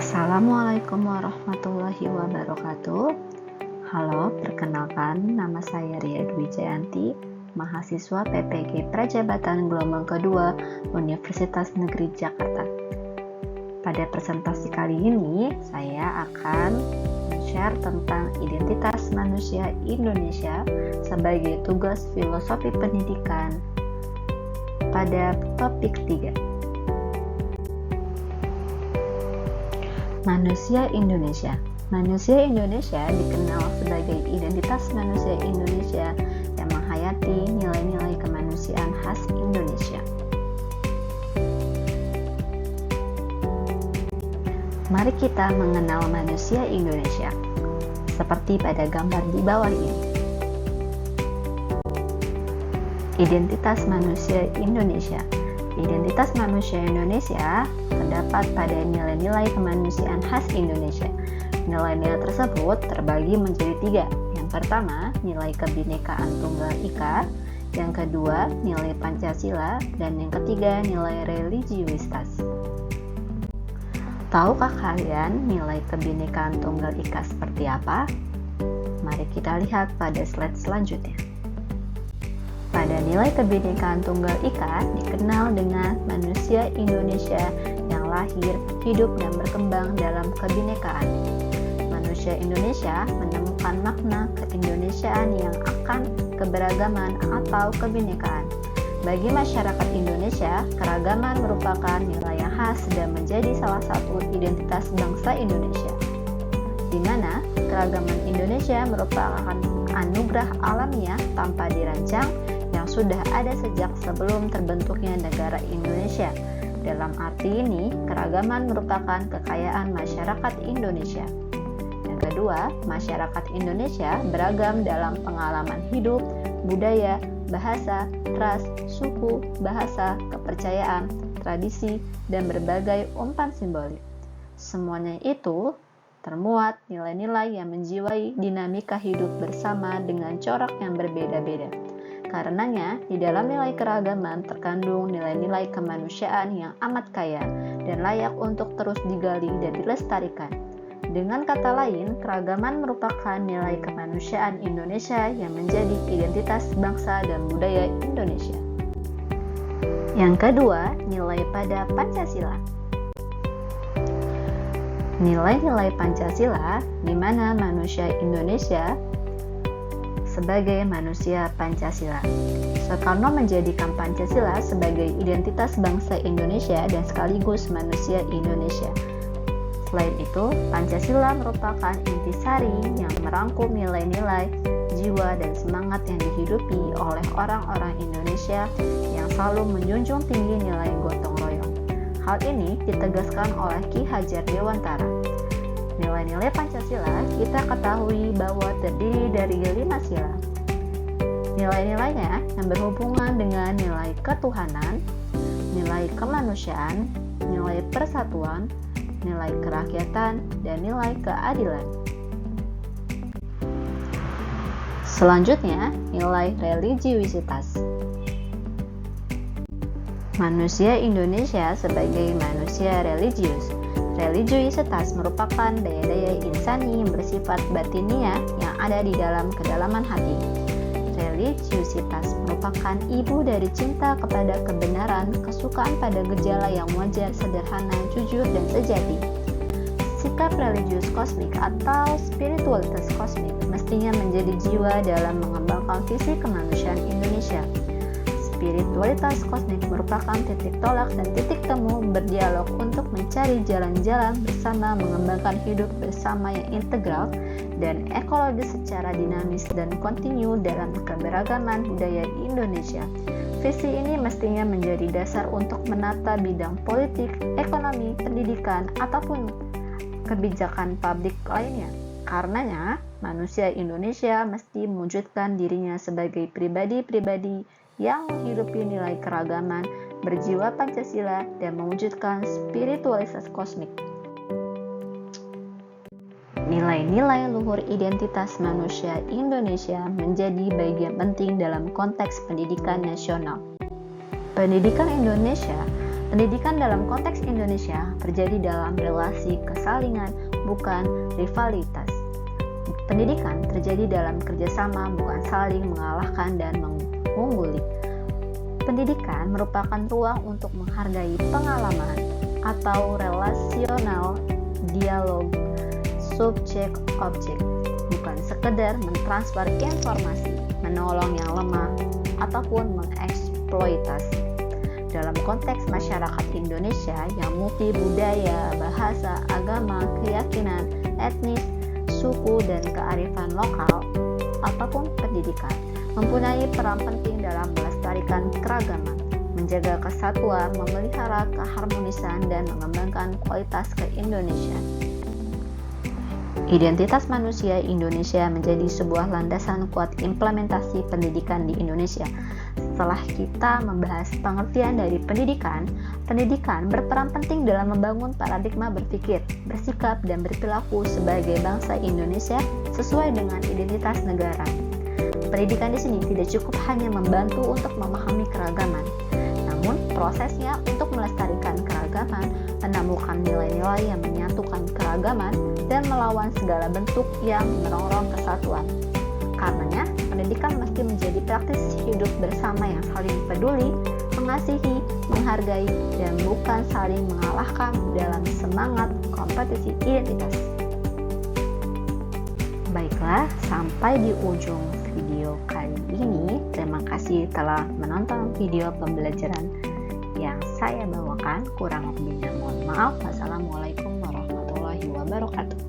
Assalamualaikum warahmatullahi wabarakatuh. Halo, perkenalkan nama saya Ria Dwi Jayanti, mahasiswa PPG Prajabatan Gelombang Kedua Universitas Negeri Jakarta. Pada presentasi kali ini, saya akan share tentang identitas manusia Indonesia sebagai tugas filosofi pendidikan pada topik 3. Manusia Indonesia. Manusia Indonesia dikenal sebagai identitas manusia Indonesia yang menghayati nilai-nilai kemanusiaan khas Indonesia. Mari kita mengenal manusia Indonesia, seperti pada gambar di bawah ini. Identitas manusia Indonesia. Identitas manusia Indonesia terdapat pada nilai-nilai kemanusiaan khas Indonesia. Nilai-nilai tersebut terbagi menjadi 3. Yang pertama, nilai Kebinekaan Tunggal Ika. Yang kedua, nilai Pancasila. Dan yang ketiga, nilai religiusitas. Tahukah kalian nilai Kebinekaan Tunggal Ika seperti apa? Mari kita lihat pada slide selanjutnya. Pada nilai Kebinekaan Tunggal Ika dikenal dengan manusia Indonesia yang lahir, hidup, dan berkembang dalam kebinekaan. Manusia Indonesia menemukan makna keindonesiaan yang akan keberagaman atau kebinekaan. Bagi masyarakat Indonesia, keragaman merupakan nilai yang khas dan menjadi salah satu identitas bangsa Indonesia, di mana keragaman Indonesia merupakan anugerah alamiah tanpa dirancang yang sudah ada sejak sebelum terbentuknya negara Indonesia. Dalam arti ini, keragaman merupakan kekayaan masyarakat Indonesia. Yang kedua, masyarakat Indonesia beragam dalam pengalaman hidup, budaya, bahasa, ras, suku, bahasa, kepercayaan, tradisi, dan berbagai umpan simbolik. Semuanya itu termuat nilai-nilai yang menjiwai dinamika hidup bersama dengan corak yang berbeda-beda. Karenanya, di dalam nilai keragaman terkandung nilai-nilai kemanusiaan yang amat kaya dan layak untuk terus digali dan dilestarikan. Dengan kata lain, keragaman merupakan nilai kemanusiaan Indonesia yang menjadi identitas bangsa dan budaya Indonesia. Yang kedua, nilai pada Pancasila. Nilai-nilai Pancasila di mana manusia Indonesia sebagai manusia Pancasila. Soekarno menjadikan Pancasila sebagai identitas bangsa Indonesia dan sekaligus manusia Indonesia. Selain itu, Pancasila merupakan intisari yang merangkum nilai-nilai, jiwa, dan semangat yang dihidupi oleh orang-orang Indonesia yang selalu menjunjung tinggi nilai gotong royong. Hal ini ditegaskan oleh Ki Hajar Dewantara. Nilai-nilai Pancasila kita ketahui bahwa terdiri dari 5 sila. Nilai-nilainya yang berhubungan dengan nilai ketuhanan, nilai kemanusiaan, nilai persatuan, nilai kerakyatan, dan nilai keadilan. Selanjutnya, nilai religiusitas. Manusia Indonesia sebagai manusia religius. Religiusitas merupakan daya-daya insani yang bersifat batiniah yang ada di dalam kedalaman hati. Religiusitas merupakan ibu dari cinta kepada kebenaran, kesukaan pada gejala yang wajar, sederhana, jujur, dan sejati. Sikap religius kosmik atau spiritualitas kosmik mestinya menjadi jiwa dalam mengembangkan visi kemanusiaan Indonesia. Spiritualitas kosmik merupakan titik tolak dan titik temu berdialog untuk mencari jalan-jalan bersama mengembangkan hidup bersama yang integral dan ekologis secara dinamis dan kontinu dalam keberagaman budaya Indonesia. Visi ini mestinya menjadi dasar untuk menata bidang politik, ekonomi, pendidikan, ataupun kebijakan publik lainnya. Karenanya, manusia Indonesia mesti mewujudkan dirinya sebagai pribadi-pribadi yang menghidupi nilai keragaman, berjiwa Pancasila, dan mewujudkan spiritualitas kosmik. Nilai-nilai luhur identitas manusia Indonesia menjadi bagian penting dalam konteks pendidikan nasional. Pendidikan Indonesia Pendidikan dalam konteks Indonesia terjadi dalam relasi kesalingan, bukan rivalitas. Pendidikan terjadi dalam kerjasama, bukan saling mengalahkan dan mengungguli. Pendidikan merupakan ruang untuk menghargai pengalaman atau relasional dialog subjek-objek, bukan sekedar mentransfer informasi, menolong yang lemah, ataupun mengeksploitasi. Dalam konteks masyarakat Indonesia yang multi budaya, bahasa, agama, keyakinan, etnis, suku, dan kearifan lokal, apapun pendidikan, mempunyai peran penting dalam melestarikan keragaman, menjaga kesatuan, memelihara keharmonisan, dan mengembangkan kualitas ke-Indonesiaan. Identitas manusia Indonesia menjadi sebuah landasan kuat implementasi pendidikan di Indonesia. Setelah kita membahas pengertian dari pendidikan, pendidikan berperan penting dalam membangun paradigma berpikir, bersikap, dan berperilaku sebagai bangsa Indonesia sesuai dengan identitas negara. Pendidikan di sini tidak cukup hanya membantu untuk memahami keragaman, namun prosesnya untuk melestarikan keragaman, menemukan nilai-nilai yang menyatukan keragaman, dan melawan segala bentuk yang merongrong kesatuan. Karenanya, pendidikan mesti menjadi praktis hidup bersama yang saling peduli, mengasihi, menghargai, dan bukan saling mengalahkan dalam semangat kompetisi identitas. Baiklah, sampai di ujung video kali ini. Terima kasih telah menonton video pembelajaran yang saya bawakan. Kurang lebihnya mohon maaf. Wassalamualaikum warahmatullahi wabarakatuh.